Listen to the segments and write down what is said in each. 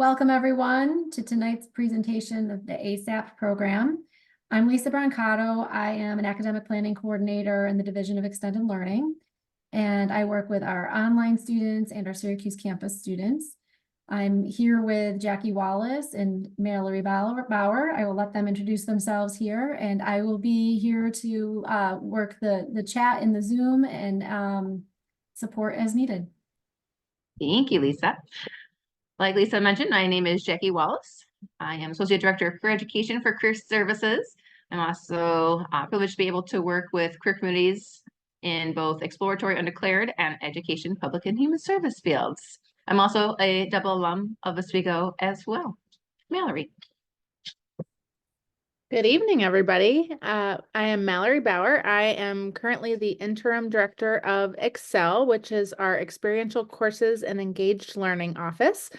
Welcome everyone to tonight's presentation of the ASAP program. I'm Lisa Brancato. I am an academic planning coordinator in the Division of Extended Learning, and I work with our online students and our Syracuse campus students. I'm here with Jackie Wallace and Mallory Bauer. I will let them introduce themselves here, and I will be here to work the chat in the Zoom and support as needed. Thank you, Lisa. Like Lisa mentioned, my name is Jackie Wallace. I am Associate Director of Career Education for Career Services. I'm also privileged to be able to work with career communities in both exploratory, undeclared, and education, public, and human service fields. I'm also a double alum of Oswego as well. Mallory. Good evening, everybody. I am Mallory Bauer. I am currently the Interim Director of Excel, which is our experiential courses and engaged learning office.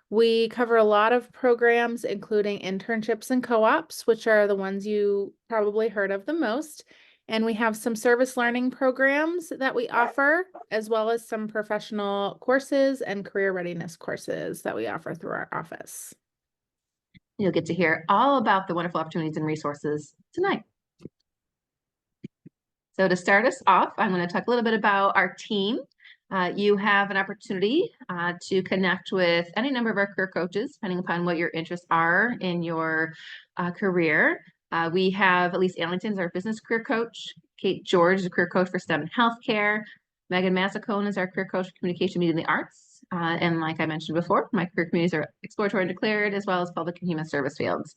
We cover a lot of programs, including internships and co-ops, which are the ones you probably heard of the most. And we have some service learning programs that we offer, as well as some professional courses and career readiness courses that we offer through our office. You'll get to hear all about the wonderful opportunities and resources tonight. So to start us off, I'm going to talk a little bit about our team. You have an opportunity to connect with any number of our career coaches, depending upon what your interests are in your career. We have Elise Allington as our business career coach, Kate George is a career coach for STEM and healthcare, Megan Massacone is our career coach for communication, media, and the arts. And like I mentioned before, my career communities are exploratory and declared, as well as public and human service fields.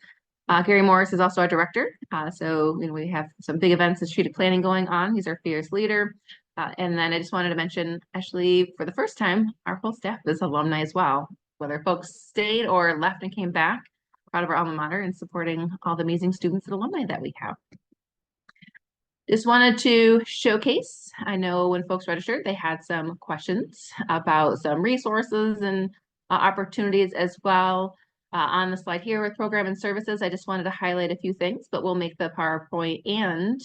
Gary Morris is also our director. So we have some big events and strategic planning going on. He's our fearless leader. And then I just wanted to mention, actually, for the first time, our whole staff is alumni as well. Whether folks stayed or left and came back, proud of our alma mater and supporting all the amazing students and alumni that we have. Just wanted to showcase, I know when folks registered, they had some questions about some resources and opportunities as well. On the slide here with program and services, I just wanted to highlight a few things, but we'll make the PowerPoint and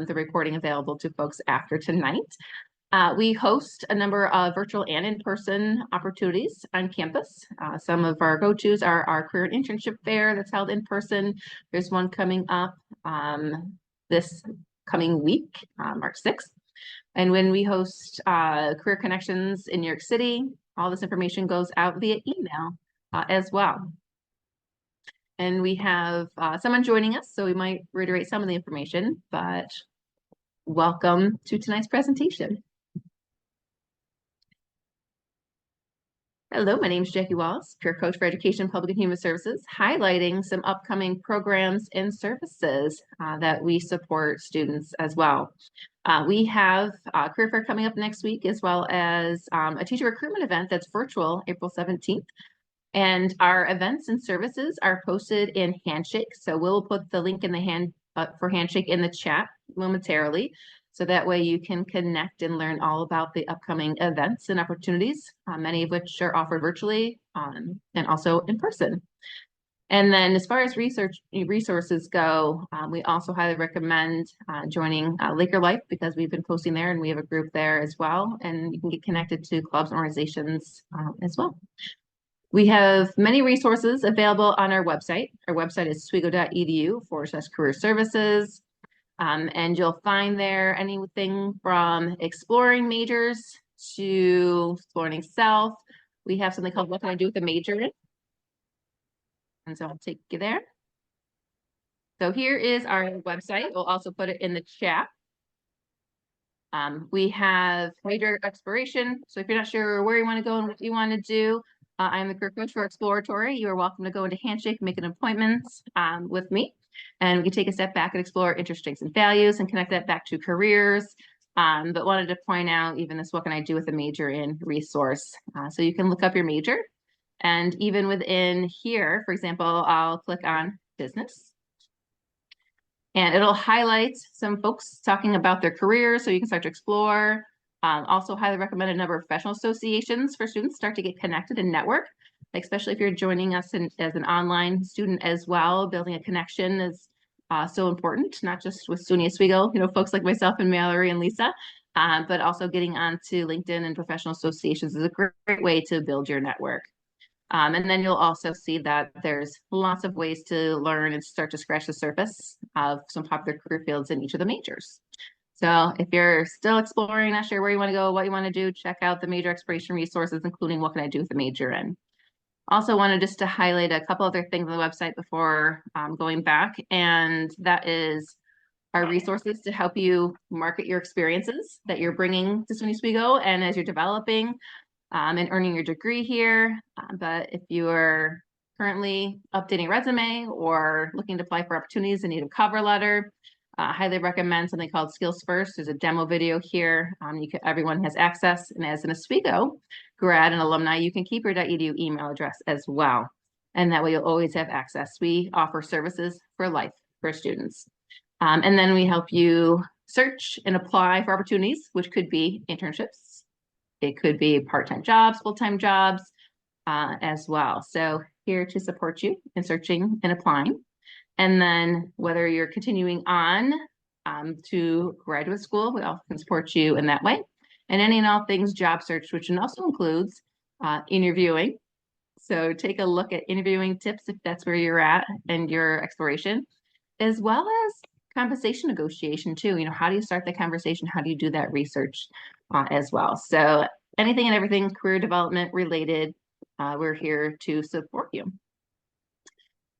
the recording available to folks after tonight. We host a number of virtual and in-person opportunities on campus. Some of our go-tos are our career and internship fair that's held in person. There's one coming up this coming week, March 6th. And when we host Career Connections in New York City, all this information goes out via email as well. And we have someone joining us, so we might reiterate some of the information, but welcome to tonight's presentation. Hello, my name is Jackie Wallace, Career Coach for Education, Public and Human Services, highlighting some upcoming programs and services that we support students as well. We have a career fair coming up next week, as well as a teacher recruitment event that's virtual, April 17th. And our events and services are posted in Handshake. So we'll put the link in the for Handshake in the chat momentarily. So that way you can connect and learn all about the upcoming events and opportunities, many of which are offered virtually and also in person. And then as far as resources go, we also highly recommend joining Laker Life, because we've been posting there and we have a group there as well. And you can get connected to clubs and organizations as well. We have many resources available on our website. Our website is oswego.edu/career services. And you'll find there anything from exploring majors to exploring self. We have something called What Can I Do with a Major? And so I'll take you there. So here is our website. We'll also put it in the chat. We have major exploration. So if you're not sure where you want to go and what you want to do, I'm the career coach for exploratory. You are welcome to go into Handshake, make an appointment with me. And we can take a step back and explore interest, strengths, and values and connect that back to careers. But wanted to point out even this What Can I Do with a Major in resource. So you can look up your major. And even within here, for example, I'll click on business. And it'll highlight some folks talking about their careers so you can start to explore. Also highly recommend a number of professional associations for students start to get connected and network. Especially if you're joining us as an online student as well, building a connection is so important, not just with SUNY Oswego, folks like myself and Mallory and Lisa, but also getting onto LinkedIn and professional associations is a great way to build your network. And then you'll also see that there's lots of ways to learn and start to scratch the surface of some popular career fields in each of the majors. So if you're still exploring, not sure where you want to go, what you want to do, check out the major exploration resources, including what can I do with the major in. Also wanted just to highlight a couple other things on the website before going back, and that is our resources to help you market your experiences that you're bringing to SUNY Oswego and as you're developing and earning your degree here. But if you are currently updating a resume or looking to apply for opportunities and need a cover letter, highly recommend something called Skills First. There's a demo video here. Everyone has access, and as an Oswego grad and alumni, you can keep your .edu email address as well. And that way you'll always have access. We offer services for life for students. And then we help you search and apply for opportunities, which could be internships. It could be part-time jobs, full-time jobs as well. So here to support you in searching and applying. And then whether you're continuing on to graduate school, we also can support you in that way. And any and all things job search, which also includes interviewing. So take a look at interviewing tips if that's where you're at and your exploration, as well as compensation negotiation too. How do you start the conversation? How do you do that research as well? So anything and everything career development related, we're here to support you.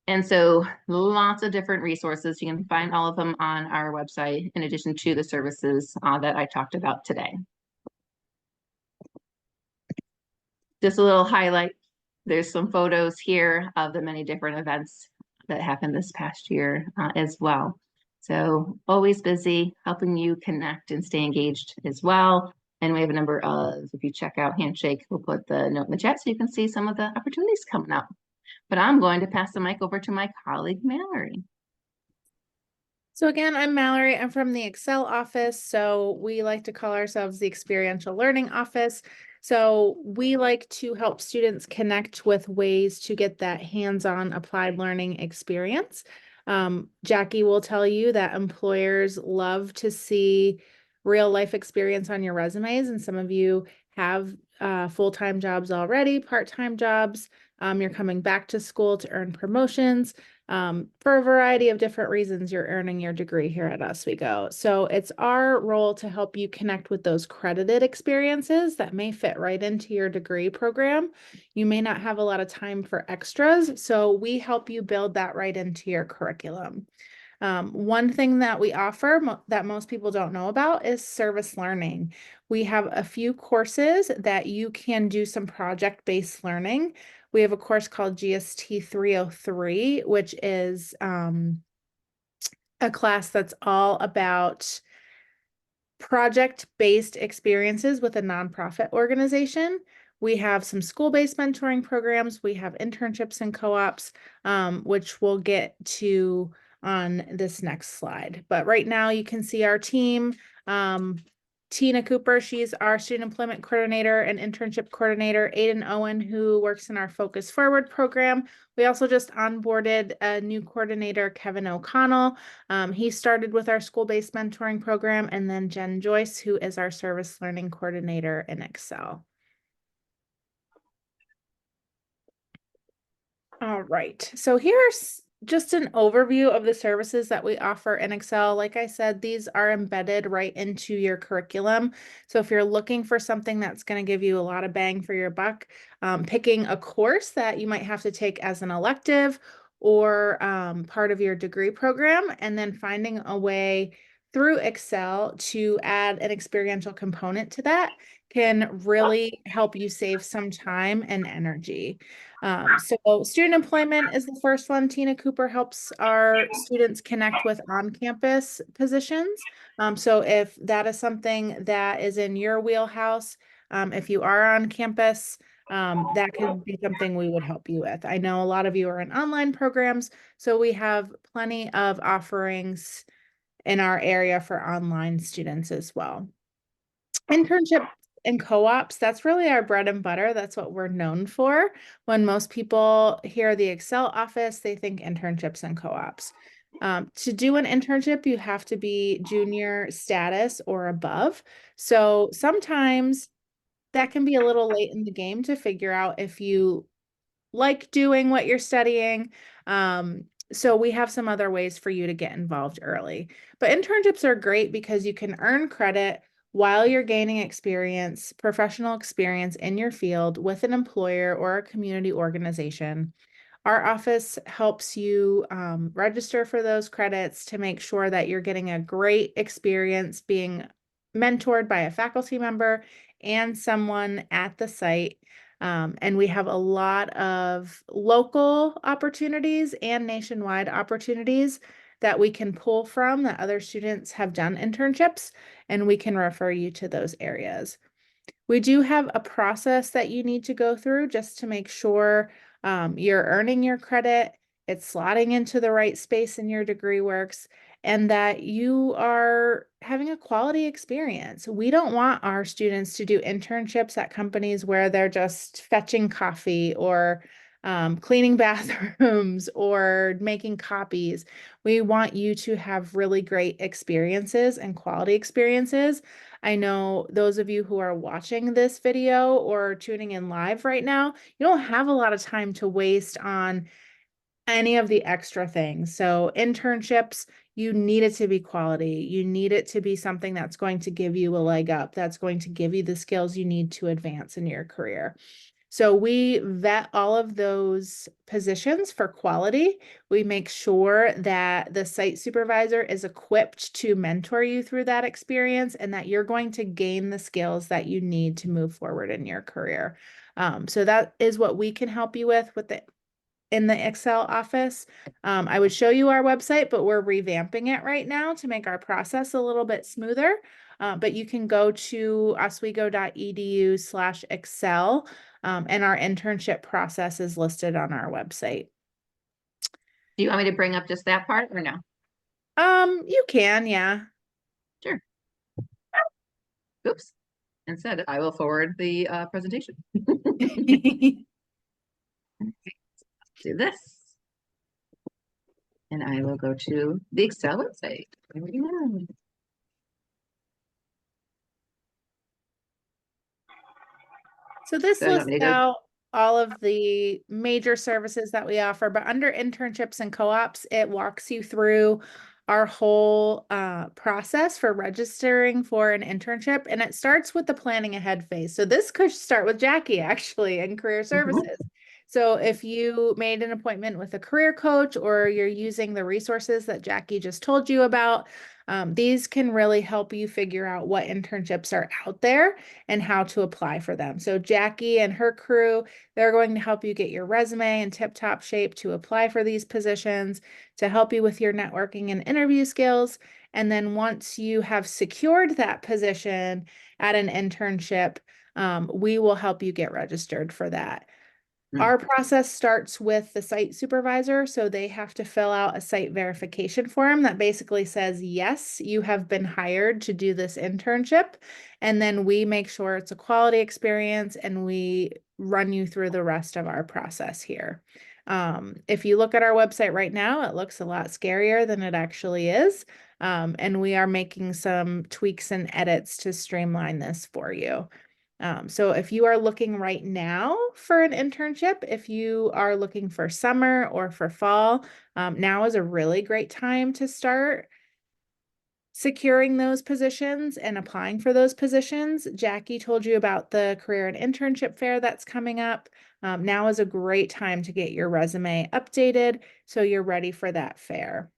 And so lots of different resources. You can find all of them on our website, in addition to the services that I talked about today. Just a little highlight. There's some photos here of the many different events that happened this past year as well. So always busy helping you connect and stay engaged as well. And we have a number of, if you check out Handshake, we'll put the note in the chat so you can see some of the opportunities coming up. But I'm going to pass the mic over to my colleague, Mallory. So again, I'm Mallory. I'm from the Excel office. So we like to call ourselves the experiential learning office. So we like to help students connect with ways to get that hands-on applied learning experience. Jackie will tell you that employers love to see real life experience on your resumes, and some of you have full-time jobs already, part-time jobs. You're coming back to school to earn promotions. For a variety of different reasons, you're earning your degree here at Oswego. So it's our role to help you connect with those credited experiences that may fit right into your degree program. You may not have a lot of time for extras, so we help you build that right into your curriculum. One thing that we offer that most people don't know about is service learning. We have a few courses that you can do some project-based learning. We have a course called GST 303, which is a class that's all about project-based experiences with a nonprofit organization. We have some school-based mentoring programs. We have internships and co-ops, which we'll get to on this next slide. But right now you can see our team. Tina Cooper, she's our student employment coordinator and internship coordinator. Aiden Owen, who works in our Focus Forward program. We also just onboarded a new coordinator, Kevin O'Connell. He started with our school-based mentoring program, and then Jen Joyce, who is our service learning coordinator in Excel. All right, so here's just an overview of the services that we offer in Excel. Like I said, these are embedded right into your curriculum. So if you're looking for something that's going to give you a lot of bang for your buck, picking a course that you might have to take as an elective or part of your degree program, and then finding a way through Excel to add an experiential component to that can really help you save some time and energy. So student employment is the first one. Tina Cooper helps our students connect with on-campus positions. So if that is something that is in your wheelhouse, if you are on campus, that could be something we would help you with. I know a lot of you are in online programs, so we have plenty of offerings in our area for online students as well. Internship and co-ops, that's really our bread and butter. That's what we're known for. When most people hear the Excel office, they think internships and co-ops. To do an internship, you have to be junior status or above. So sometimes that can be a little late in the game to figure out if you like doing what you're studying. So we have some other ways for you to get involved early. But internships are great because you can earn credit while you're gaining experience, professional experience in your field with an employer or a community organization. Our office helps you register for those credits to make sure that you're getting a great experience being mentored by a faculty member and someone at the site. And we have a lot of local opportunities and nationwide opportunities that we can pull from that other students have done internships, and we can refer you to those areas. We do have a process that you need to go through just to make sure you're earning your credit, it's slotting into the right space in your degree works, and that you are having a quality experience. We don't want our students to do internships at companies where they're just fetching coffee or cleaning bathrooms or making copies. We want you to have really great experiences and quality experiences. I know those of you who are watching this video or tuning in live right now, you don't have a lot of time to waste on any of the extra things. So internships, you need it to be quality. You need it to be something that's going to give you a leg up, that's going to give you the skills you need to advance in your career. So we vet all of those positions for quality. We make sure that the site supervisor is equipped to mentor you through that experience and that you're going to gain the skills that you need to move forward in your career. So that is what we can help you with in the Excel office. I would show you our website, but we're revamping it right now to make our process a little bit smoother. But you can go to oswego.edu/Excel, and our internship process is listed on our website. Do you want me to bring up just that part or no? You can, yeah. Sure. Oops. Instead, I will forward the presentation. Do this. And I will go to the Excel website. There we go. So this So you want lists me to go? out all of the major services that we offer, but under internships and co-ops, it walks you through our whole process for registering for an internship. And it starts with the planning ahead phase. So this could start with Jackie actually in career services. So if you made an appointment with a career coach or you're using the resources that Jackie just told you about, these can really help you figure out what internships are out there and how to apply for them. So Jackie and her crew, they're going to help you get your resume in tip-top shape to apply for these positions, to help you with your networking and interview skills. And then once you have secured that position at an internship, we will help you get registered for that. Our process starts with the site supervisor, so they have to fill out a site verification form that basically says, yes, you have been hired to do this internship. And then we make sure it's a quality experience and we run you through the rest of our process here. If you look at our website right now, it looks a lot scarier than it actually is. And we are making some tweaks and edits to streamline this for you. So if you are looking right now for an internship, if you are looking for summer or for fall, now is a really great time to start securing those positions and applying for those positions. Jackie told you about the career and internship fair that's coming up. Now is a great time to get your resume updated so you're ready for that fair.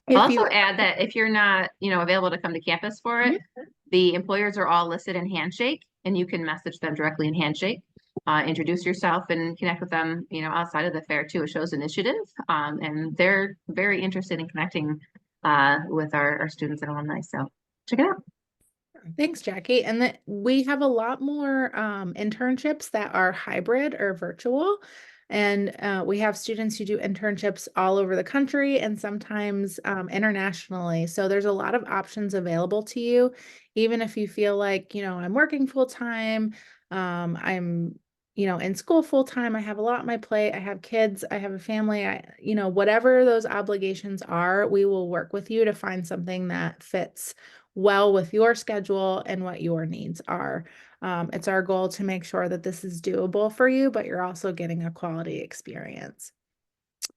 I'll also add that if you're not, available to come to campus for it, the employers are all listed in Handshake, and you can message them directly in Handshake. Introduce yourself and connect with them, outside of the fair too. It shows initiative, and they're very interested in connecting with our students and alumni. So check it out. Thanks, Jackie. And we have a lot more internships that are hybrid or virtual. And we have students who do internships all over the country and sometimes internationally. So there's a lot of options available to you, even if you feel like, I'm working full time, I'm, in school full time, I have a lot on my plate, I have kids, I have a family, whatever those obligations are, we will work with you to find something that fits well with your schedule and what your needs are. It's our goal to make sure that this is doable for you, but you're also getting a quality experience.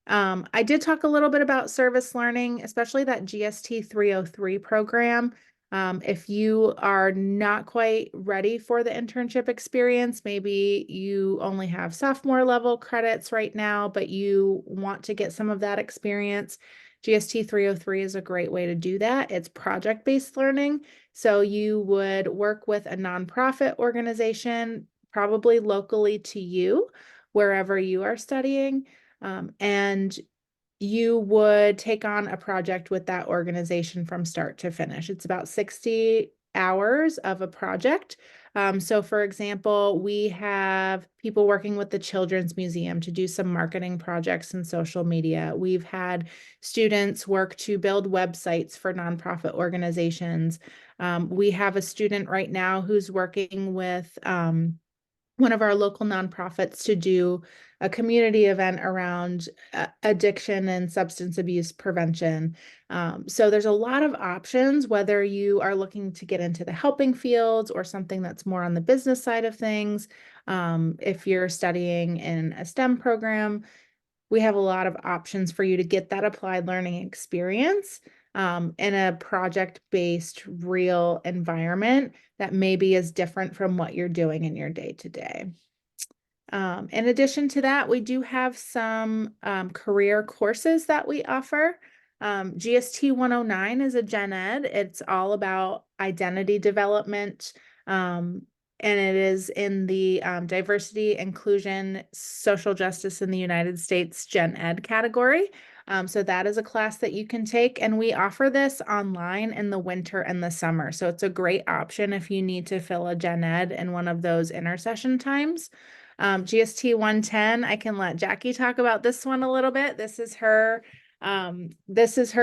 I did talk a little bit about service learning, especially that GST 303 program. If you are not quite ready for the internship experience, maybe you only have sophomore level credits right now, but you want to get some of that experience. GST 303 is a great way to do that. It's project-based learning. So you would work with a nonprofit organization, probably locally to you, wherever you are studying. And you would take on a project with that organization from start to finish. It's about 60 hours of a project. So for example, we have people working with the Children's Museum to do some marketing projects and social media. We've had students work to build websites for nonprofit organizations. We have a student right now who's working with one of our local nonprofits to do a community event around addiction and substance abuse prevention. So there's a lot of options, whether you are looking to get into the helping fields or something that's more on the business side of things. If you're studying in a STEM program, we have a lot of options for you to get that applied learning experience in a project-based real environment that maybe is different from what you're doing in your day-to-day. In addition to that, we do have some career courses that we offer. GST 109 is a gen ed. It's all about identity development, and it is in the diversity, inclusion, social justice in the United States gen ed category. So that is a class that you can take, and we offer this online in the winter and the summer. So it's a great option if you need to fill a gen ed in one of those intersession times. GST 110, I can let Jackie talk about this one a little bit. This is her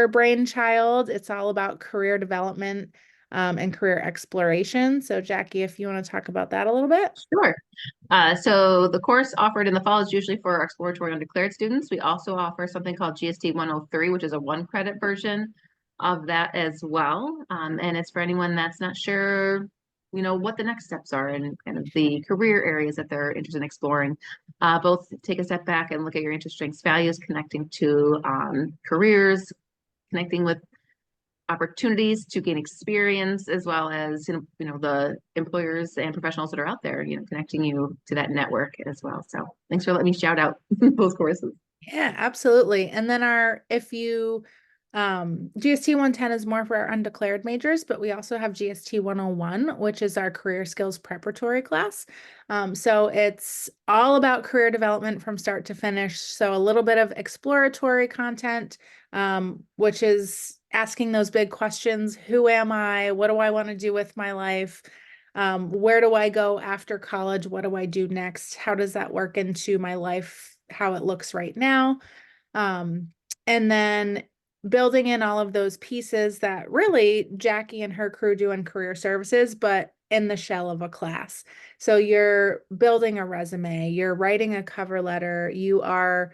brainchild. It's all about career development and career exploration. So Jackie, if you want to talk about that a little bit. Sure. So the course offered in the fall is usually for exploratory undeclared students. We also offer something called GST 103, which is a 1-credit version of that as well. And it's for anyone that's not sure, what the next steps are and kind of the career areas that they're interested in exploring. Both take a step back and look at your interest, strengths, values, connecting to careers, connecting with opportunities to gain experience, as well as the employers and professionals that are out there, connecting you to that network as well. So thanks for letting me shout out those courses. Yeah, absolutely. And then GST 110 is more for our undeclared majors, but we also have GST 101, which is our career skills preparatory class. So it's all about career development from start to finish. So a little bit of exploratory content, which is asking those big questions. Who am I? What do I want to do with my life? Where do I go after college? What do I do next? How does that work into my life? How it looks right now? And then building in all of those pieces that really Jackie and her crew do in career services, but in the shell of a class. So you're building a resume, you're writing a cover letter, you are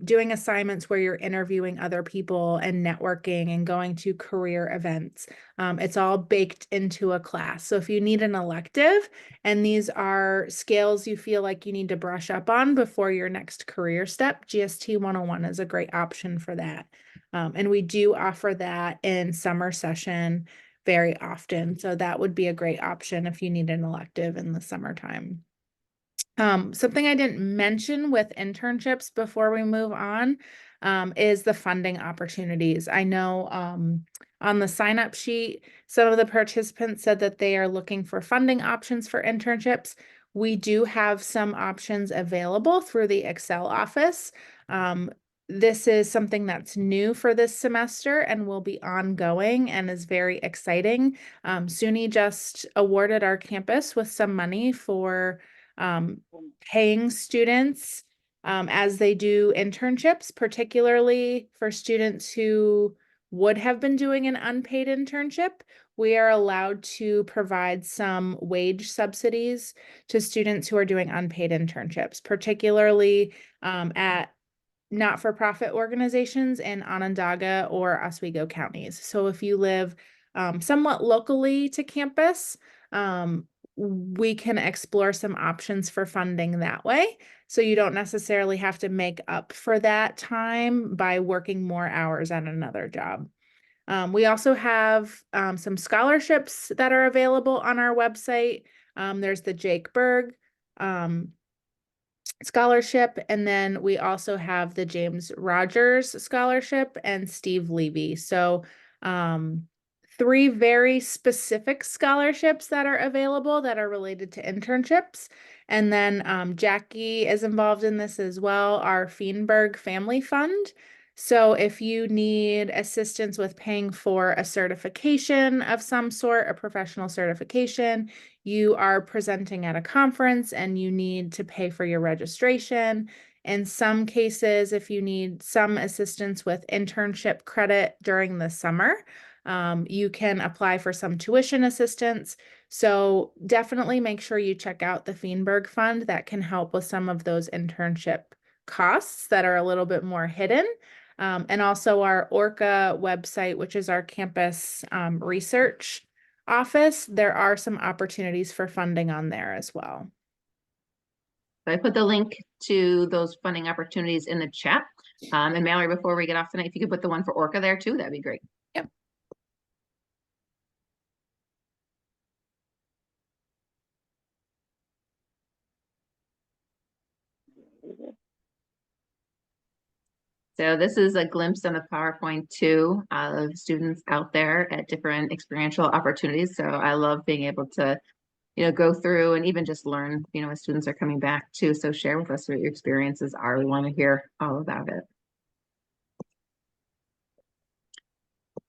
doing assignments where you're interviewing other people and networking and going to career events. It's all baked into a class. So if you need an elective and these are skills you feel like you need to brush up on before your next career step, GST 101 is a great option for that. And we do offer that in summer session very often. So that would be a great option if you need an elective in the summertime. Something I didn't mention with internships before we move on is the funding opportunities. I know on the sign-up sheet, some of the participants said that they are looking for funding options for internships. We do have some options available through the Excel office. This is something that's new for this semester and will be ongoing and is very exciting. SUNY just awarded our campus with some money for paying students as they do internships, particularly for students who would have been doing an unpaid internship. We are allowed to provide some wage subsidies to students who are doing unpaid internships, particularly at not-for-profit organizations in Onondaga or Oswego counties. So if you live somewhat locally to campus, we can explore some options for funding that way. So you don't necessarily have to make up for that time by working more hours at another job. We also have some scholarships that are available on our website. There's the Jake Berg scholarship, and then we also have the James Rogers scholarship and Steve Levy. So three very specific scholarships that are available that are related to internships. And then Jackie is involved in this as well, our Feenberg Family Fund. So if you need assistance with paying for a certification of some sort, a professional certification, you are presenting at a conference and you need to pay for your registration. In some cases, if you need some assistance with internship credit during the summer, you can apply for some tuition assistance. So definitely make sure you check out the Feenberg Fund. That can help with some of those internship costs that are a little bit more hidden. And also our ORCA website, which is our campus research office. There are some opportunities for funding on there as well. I put the link to those funding opportunities in the chat. And Mallory, before we get off tonight, if you could put the one for ORCA there too, that'd be great. Yep. So this is a glimpse on the PowerPoint too of students out there at different experiential opportunities. So I love being able to, go through and even just learn, as students are coming back too. So share with us what your experiences are. We want to hear all about it.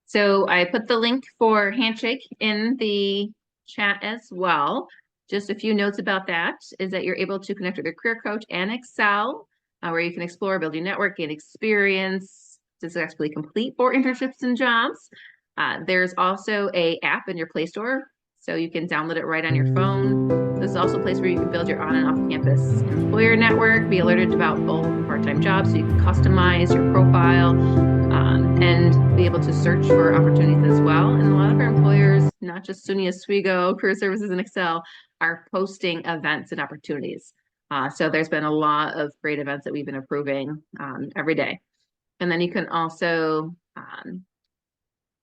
So I put the link for Handshake in the chat as well. Just a few notes about that is that you're able to connect with your career coach and Excel, where you can explore, build your network, gain experience, successfully complete 4 internships and jobs. There's also a app in your Play Store, so you can download it right on your phone. This is also a place where you can build your on and off campus employer network, be alerted about full part-time jobs, so you can customize your profile, and be able to search for opportunities as well. And a lot of our employers, not just SUNY Oswego, Career Services, and Excel, are posting events and opportunities. So there's been a lot of great events that we've been approving every day. And then you can also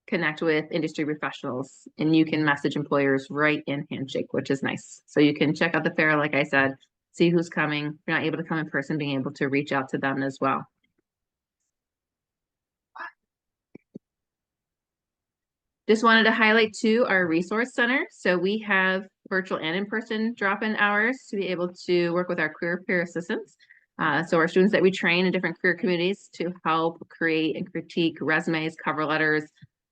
connect with industry professionals, and you can message employers right in Handshake, which is nice. So you can check out the fair, like I said, see who's coming. If you're not able to come in person, being able to reach out to them as well. Just wanted to highlight too our resource center. So we have virtual and in-person drop-in hours to be able to work with our career peer assistants. So our students that we train in different career communities to help create and critique resumes, cover letters,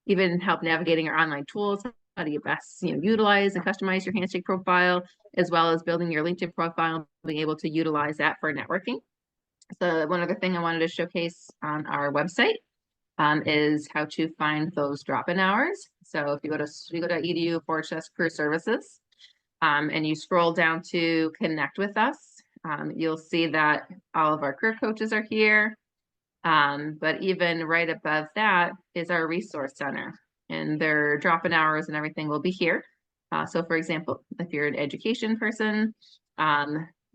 even help navigating our online tools, how do you best utilize and customize your Handshake profile, as well as building your LinkedIn profile, being able to utilize that for networking. So one other thing I wanted to showcase on our website is how to find those drop-in hours. So if you go to oswego.edu/career services, and you scroll down to connect with us, you'll see that all of our career coaches are here. But even right above that is our resource center, and their drop-in hours and everything will be here. So for example, if you're an education person,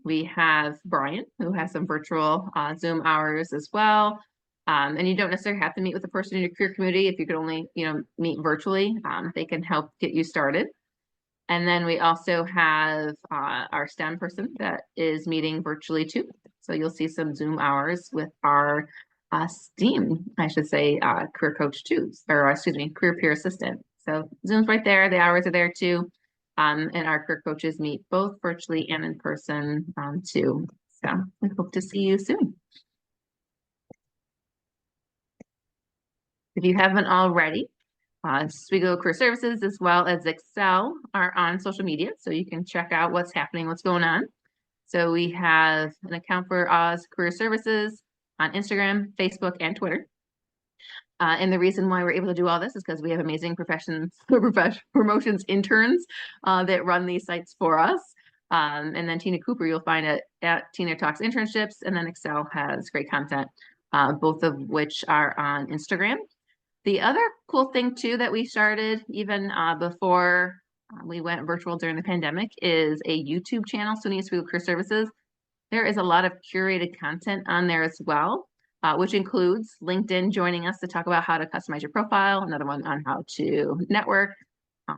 we have Brian, who has some virtual Zoom hours as well. And you don't necessarily have to meet with a person in your career community. If you could only, meet virtually, they can help get you started. And then we also have our STEM person that is meeting virtually too. So you'll see some Zoom hours with our STEAM, I should say, career coach too, or excuse me, career peer assistant. So Zoom's right there. The hours are there too. And our career coaches meet both virtually and in person too. So we hope to see you soon. If you haven't already, Oswego Career Services as well as Excel are on social media, so you can check out what's happening, what's going on. So we have an account for Oz Career Services on Instagram, Facebook, and Twitter. And the reason why we're able to do all this is because we have amazing promotions interns that run these sites for us. And then Tina Cooper, you'll find at Tina Talks Internships, and then Excel has great content, both of which are on Instagram. The other cool thing too that we started even before we went virtual during the pandemic, is a YouTube channel, SUNY Oswego Career Services. There is a lot of curated content on there as well, which includes LinkedIn joining us to talk about how to customize your profile, another one on how to network.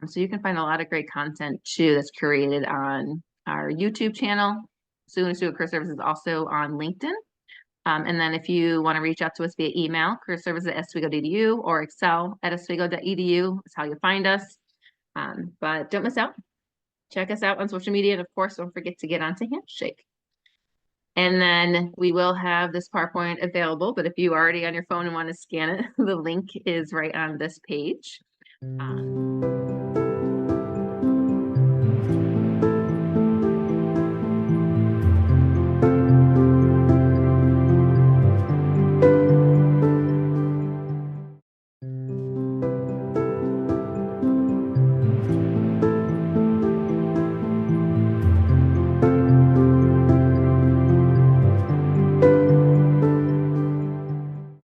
So you can find a lot of great content too that's curated on our YouTube channel. SUNY Oswego Career Services is also on LinkedIn. And then if you want to reach out to us via email, careerservices@oswego.edu or excel@oswego.edu is how you find us. But don't miss out. Check us out on social media. And of course, don't forget to get onto Handshake. And then we will have this PowerPoint available, but if you are already on your phone and want to scan it, the link is right on this page.